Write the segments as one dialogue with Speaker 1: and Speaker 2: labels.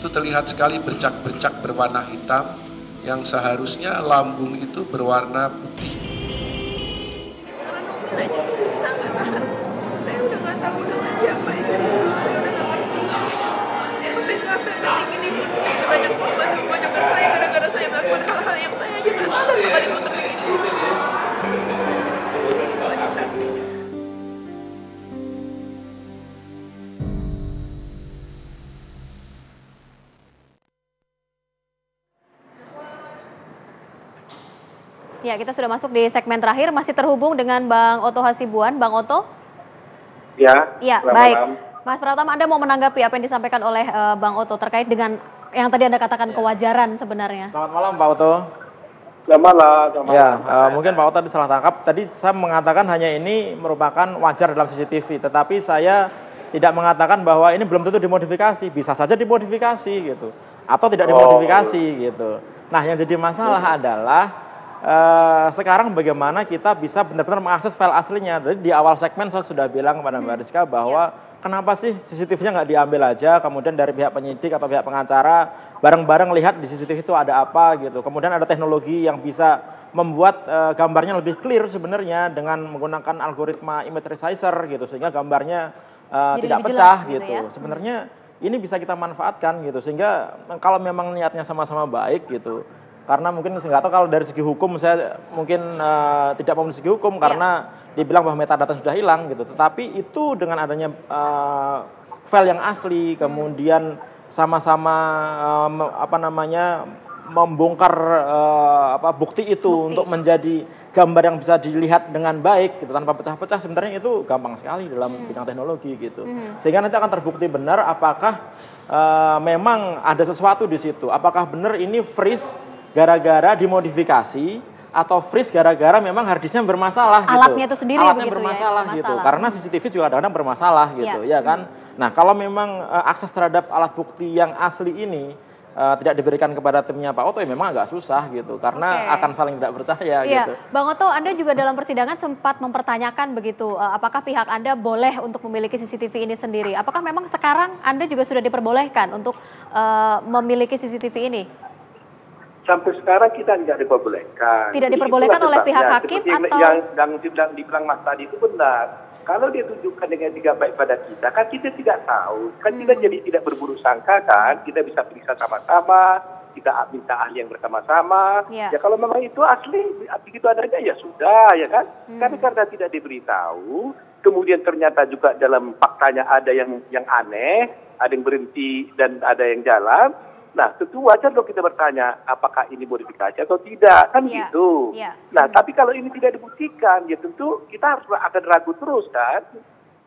Speaker 1: itu terlihat sekali bercak-bercak berwarna hitam yang seharusnya lambung itu berwarna putih.
Speaker 2: Karena nanya bisa nggak tahan, saya udah nggak tahu dengan siapa itu, saya udah nggak ngerti. Sampai detik ini pun itu banyak korban yang memojokkan saya gara-gara saya melakukan hal-hal yang saya aja nggak sadar kalau ditutup begitu. Itu aja cantik.
Speaker 3: Ya, kita sudah masuk di segmen terakhir, masih terhubung dengan Bang Oto Hasibuan. Bang Oto?
Speaker 4: Ya,
Speaker 3: Baik.
Speaker 4: malam.
Speaker 3: Mas Pratama, Anda mau menanggapi apa yang disampaikan oleh Bang Oto terkait dengan yang tadi Anda katakan kewajaran sebenarnya?
Speaker 5: Selamat malam Pak Oto.
Speaker 4: Selamat malam.
Speaker 5: Ya, mungkin Pak Oto tadi salah tangkap. Tadi saya mengatakan hanya ini merupakan wajar dalam CCTV, tetapi saya tidak mengatakan bahwa ini belum tentu dimodifikasi. Bisa saja dimodifikasi gitu, atau tidak dimodifikasi gitu. Nah, yang jadi masalah adalah sekarang bagaimana kita bisa benar-benar mengakses file aslinya. Jadi di awal segmen saya sudah bilang kepada Mbak Rizka bahwa kenapa sih CCTV-nya nggak diambil aja, kemudian dari pihak penyidik atau pihak pengacara bareng-bareng lihat di CCTV itu ada apa gitu. Kemudian ada teknologi yang bisa membuat gambarnya lebih clear sebenarnya dengan menggunakan algoritma image resizer gitu, sehingga gambarnya tidak pecah gitu. Ya? Sebenarnya ini bisa kita manfaatkan gitu, sehingga kalau memang niatnya sama-sama baik gitu. Karena mungkin saya nggak tahu kalau dari segi hukum saya mungkin tidak memenuhi segi hukum karena dibilang bahwa metadata sudah hilang gitu. Tetapi itu dengan adanya file yang asli, kemudian sama-sama membongkar bukti itu untuk menjadi gambar yang bisa dilihat dengan baik gitu tanpa pecah-pecah, sebenarnya itu gampang sekali dalam bidang teknologi gitu. Sehingga nanti akan terbukti benar apakah memang ada sesuatu di situ. Apakah benar ini freeze gara-gara dimodifikasi atau freeze gara-gara memang harddisknya bermasalah gitu.
Speaker 3: Alatnya itu sendiri
Speaker 5: alatnya
Speaker 3: begitu
Speaker 5: bermasalah
Speaker 3: ya,
Speaker 5: gitu. Karena CCTV juga kadang-kadang bermasalah gitu, ya kan. Nah, kalau memang akses terhadap alat bukti yang asli ini tidak diberikan kepada timnya Pak Oto, ya memang agak susah gitu, karena akan saling tidak percaya gitu.
Speaker 3: Bang Oto, Anda juga dalam persidangan sempat mempertanyakan begitu, apakah pihak Anda boleh untuk memiliki CCTV ini sendiri? Apakah memang sekarang Anda juga sudah diperbolehkan untuk memiliki CCTV ini?
Speaker 4: Sampai sekarang kita tidak diperbolehkan.
Speaker 3: Tidak diperbolehkan oleh pihak hakim atau
Speaker 4: yang dibilang Mas tadi itu benar. Kalau dia tunjukkan dengan 3 pada kita, kan kita tidak tahu. Kan kita jadi tidak berburu sangka kan. Kita bisa periksa sama-sama, kita minta ahli yang bersama-sama. Ya kalau memang itu asli, begitu adanya ya sudah ya kan. Tapi karena tidak diberitahu, kemudian ternyata juga dalam faktanya ada yang aneh, ada yang berhenti dan ada yang jalan. Nah, tentu wajar dong kita bertanya, apakah ini modifikasi atau tidak, kan gitu. Nah, tapi kalau ini tidak dibuktikan, ya tentu kita akan ragu terus kan.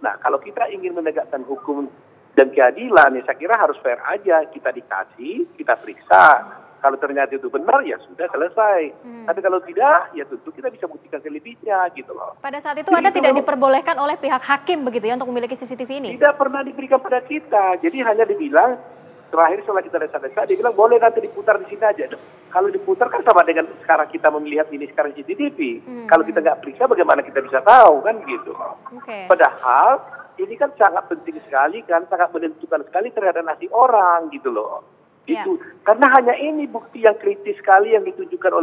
Speaker 4: Nah, kalau kita ingin menegakkan hukum dan keadilan, ya saya kira harus fair aja. Kita dikasih, kita periksa. Kalau ternyata itu benar, ya sudah selesai. Tapi kalau tidak, ya tentu kita bisa buktikan selebihnya gitu loh.
Speaker 3: Pada saat itu Anda tidak diperbolehkan oleh pihak hakim begitu ya untuk memiliki CCTV ini?
Speaker 4: Tidak pernah diberikan pada kita. Jadi hanya dibilang, terakhir setelah kita desa-desa, dia bilang boleh nanti diputar di sini aja. Kalau diputar kan sama dengan sekarang kita melihat ini sekarang CCTV. Kalau kita nggak periksa, bagaimana kita bisa tahu kan gitu. Padahal ini kan sangat penting sekali kan, sangat menentukan sekali terhadap nasib orang gitu loh. Itu karena hanya ini bukti yang kritis sekali yang ditunjukkan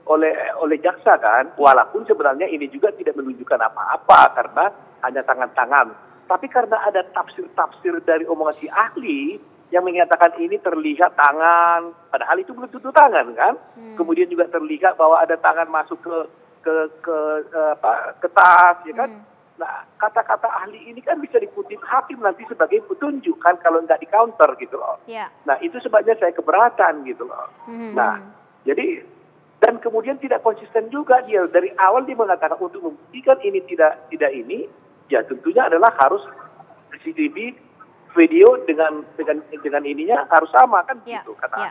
Speaker 4: oleh jaksa kan. Walaupun sebenarnya ini juga tidak menunjukkan apa-apa karena hanya tangan-tangan. Tapi karena ada tafsir-tafsir dari omongan si ahli yang mengatakan ini terlihat tangan, padahal itu belum tentu tangan kan. Kemudian juga terlihat bahwa ada tangan masuk ke tas, ya kan. Nah, kata-kata ahli ini kan bisa dikutip hakim nanti sebagai petunjuk kan kalau nggak di counter gitu loh. Nah, itu sebabnya saya keberatan gitu loh. Nah, jadi dan kemudian tidak konsisten juga dia dari awal dia mengatakan untuk membuktikan ini tidak ini, ya tentunya adalah harus CCTV video dengan ininya harus sama kan gitu kata.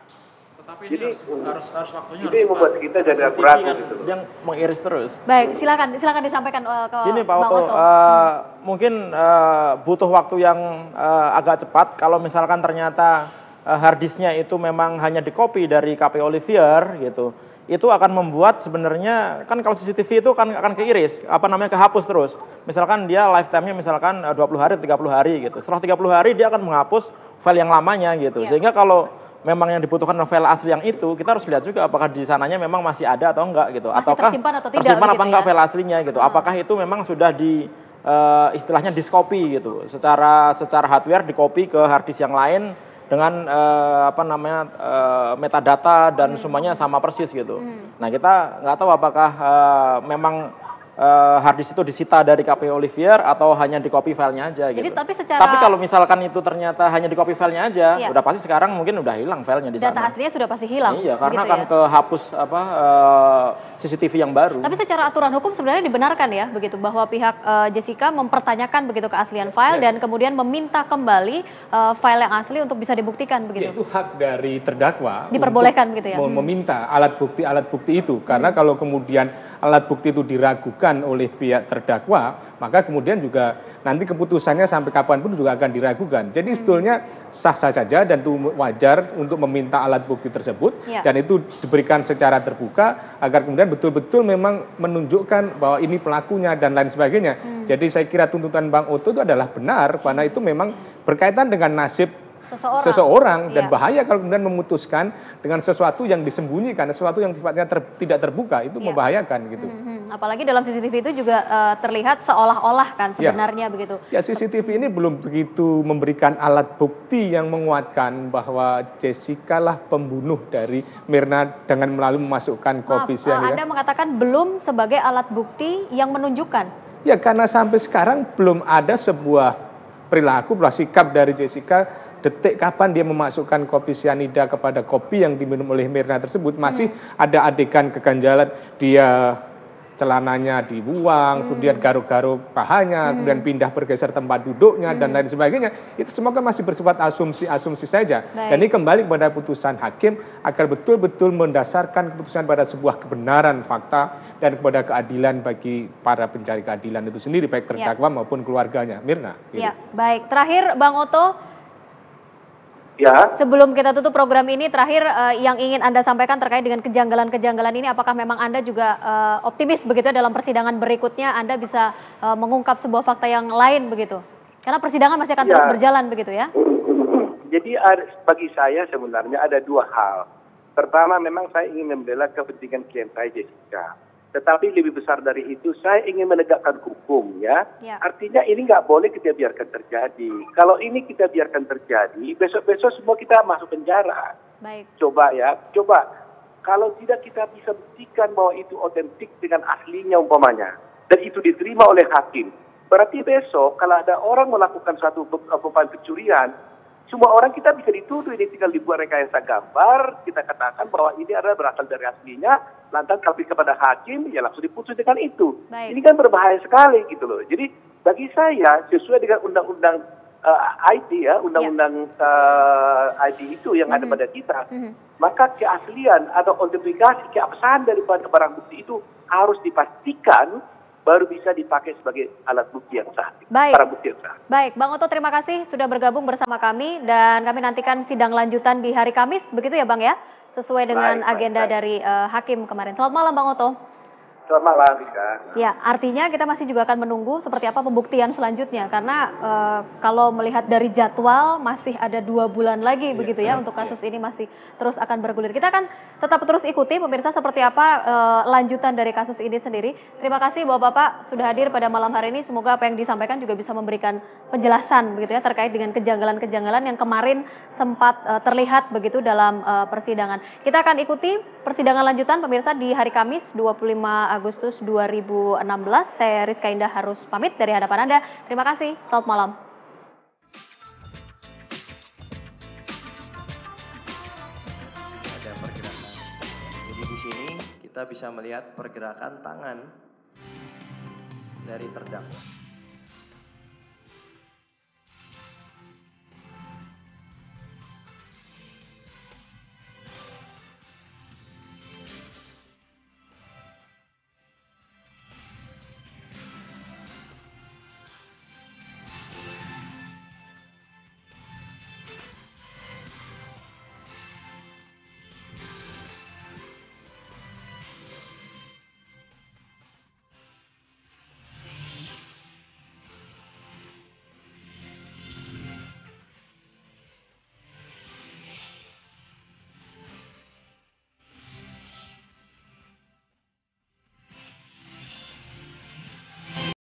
Speaker 5: Tetapi
Speaker 4: jadi
Speaker 5: harus waktunya
Speaker 4: itu yang membuat kita jadi ragu gitu.
Speaker 5: Yang mengiris terus.
Speaker 3: Baik, silakan disampaikan ke
Speaker 5: Gini Pak Oto, mungkin butuh waktu yang agak cepat kalau misalkan ternyata harddisknya itu memang hanya dikopi dari KP Olivier gitu. Itu akan membuat sebenarnya kan kalau CCTV itu kan akan keiris, kehapus terus. Misalkan dia lifetime-nya misalkan 20 hari, 30 hari gitu. Setelah 30 hari dia akan menghapus file yang lamanya gitu.
Speaker 3: Iya.
Speaker 5: Sehingga kalau memang yang dibutuhkan file asli yang itu, kita harus lihat juga apakah di sananya memang masih ada atau enggak gitu.
Speaker 3: Masih
Speaker 5: Ataukah
Speaker 3: tersimpan atau tidak
Speaker 5: tersimpan apa
Speaker 3: begitu
Speaker 5: enggak
Speaker 3: ya?
Speaker 5: file aslinya gitu. Apakah itu memang sudah di istilahnya diskopi gitu. Secara hardware dikopi ke hard disk yang lain dengan metadata dan semuanya sama persis gitu. Nah, kita nggak tahu apakah memang hard disk itu disita dari KPU Olivier atau hanya di copy filenya aja gitu.
Speaker 3: Jadi tapi
Speaker 5: kalau misalkan itu ternyata hanya di copy filenya aja,
Speaker 3: Iya.
Speaker 5: udah pasti sekarang mungkin udah hilang filenya di
Speaker 3: data
Speaker 5: sana.
Speaker 3: aslinya sudah pasti hilang.
Speaker 5: Iya, karena
Speaker 3: begitu
Speaker 5: kan
Speaker 3: ya?
Speaker 5: kehapus CCTV yang baru.
Speaker 3: Tapi secara aturan hukum sebenarnya dibenarkan ya begitu bahwa pihak Jessica mempertanyakan begitu keaslian file dan kemudian meminta kembali file yang asli untuk bisa dibuktikan begitu.
Speaker 6: Itu hak dari terdakwa
Speaker 3: Diperbolehkan
Speaker 6: untuk
Speaker 3: begitu ya?
Speaker 6: meminta alat bukti itu karena kalau kemudian alat bukti itu diragukan oleh pihak terdakwa, maka kemudian juga nanti keputusannya sampai kapanpun juga akan diragukan. Jadi sebetulnya sah-sah saja dan itu wajar untuk meminta alat bukti tersebut
Speaker 3: Ya.
Speaker 6: dan itu diberikan secara terbuka agar kemudian betul-betul memang menunjukkan bahwa ini pelakunya dan lain sebagainya. Jadi saya kira tuntutan Bang Oto itu adalah benar karena itu memang berkaitan dengan nasib seseorang dan
Speaker 3: Iya.
Speaker 6: bahaya kalau kemudian memutuskan dengan sesuatu yang disembunyikan, sesuatu yang sifatnya tidak terbuka itu
Speaker 3: Iya.
Speaker 6: membahayakan gitu.
Speaker 3: Apalagi dalam CCTV itu juga terlihat seolah-olah kan sebenarnya begitu.
Speaker 6: Ya CCTV ini belum begitu memberikan alat bukti yang menguatkan bahwa Jessica lah pembunuh dari Mirna dengan melalui memasukkan kopi cyanida.
Speaker 3: Anda mengatakan belum sebagai alat bukti yang menunjukkan.
Speaker 6: Ya karena sampai sekarang belum ada sebuah perilaku, sikap dari Jessica detik kapan dia memasukkan kopi cyanida kepada kopi yang diminum oleh Mirna tersebut. Masih ada adegan keganjalan, dia celananya dibuang, kemudian garuk-garuk pahanya, kemudian pindah bergeser tempat duduknya dan lain sebagainya. Itu semua kan masih bersifat asumsi-asumsi saja.
Speaker 3: Baik.
Speaker 6: Dan ini kembali kepada putusan hakim agar betul-betul mendasarkan keputusan pada sebuah kebenaran fakta dan kepada keadilan bagi para pencari keadilan itu sendiri, baik terdakwa maupun keluarganya. Mirna. Gitu.
Speaker 3: Ya, baik. Terakhir Bang Oto,
Speaker 4: Ya,
Speaker 3: sebelum kita tutup program ini, terakhir yang ingin Anda sampaikan terkait dengan kejanggalan-kejanggalan ini, apakah memang Anda juga optimis begitu dalam persidangan berikutnya Anda bisa mengungkap sebuah fakta yang lain begitu? Karena persidangan masih akan terus berjalan begitu ya?
Speaker 4: jadi bagi saya sebenarnya ada dua hal. Pertama, memang saya ingin membela kepentingan klien saya Jessica. Tetapi lebih besar dari itu, saya ingin menegakkan hukum ya.
Speaker 3: Ya.
Speaker 4: Artinya ini nggak boleh kita biarkan terjadi. Kalau ini kita biarkan terjadi, besok-besok semua kita masuk penjara.
Speaker 3: Baik.
Speaker 4: Coba. Kalau tidak kita bisa buktikan bahwa itu otentik dengan aslinya umpamanya. Dan itu diterima oleh hakim. Berarti besok kalau ada orang melakukan suatu pencurian, semua orang kita bisa dituduh, ini tinggal dibuat rekayasa gambar, kita katakan bahwa ini adalah berasal dari aslinya, lantas tapi kepada hakim, ya langsung diputus dengan itu.
Speaker 3: Baik.
Speaker 4: Ini kan berbahaya sekali gitu loh. Jadi bagi saya, sesuai dengan undang-undang IT ya, undang-undang IT itu yang ada pada kita, maka keaslian atau autentifikasi, keabsahan daripada barang bukti itu harus dipastikan baru bisa dipakai sebagai alat bukti yang sah.
Speaker 3: Baik.
Speaker 4: Barang bukti yang sah.
Speaker 3: Baik, Bang Oto terima kasih sudah bergabung bersama kami dan kami nantikan sidang lanjutan di hari Kamis, begitu ya Bang ya? Sesuai dengan agenda dari hakim kemarin. Selamat malam Bang Oto.
Speaker 4: Selamat malam, Rizka.
Speaker 3: Ya, artinya kita masih juga akan menunggu seperti apa pembuktian selanjutnya karena kalau melihat dari jadwal masih ada 2 bulan lagi begitu ya untuk kasus ini masih terus akan bergulir. Kita akan tetap terus ikuti pemirsa seperti apa lanjutan dari kasus ini sendiri. Terima kasih Bapak-bapak sudah hadir pada malam hari ini. Semoga apa yang disampaikan juga bisa memberikan penjelasan begitu ya terkait dengan kejanggalan-kejanggalan yang kemarin sempat terlihat begitu dalam persidangan. Kita akan ikuti persidangan lanjutan pemirsa di hari Kamis 25 Agustus 2016. Saya Rizka Indah harus pamit dari hadapan Anda. Terima kasih. Selamat malam.
Speaker 7: Ada pergerakan. Jadi di sini kita bisa melihat pergerakan tangan dari terdakwa.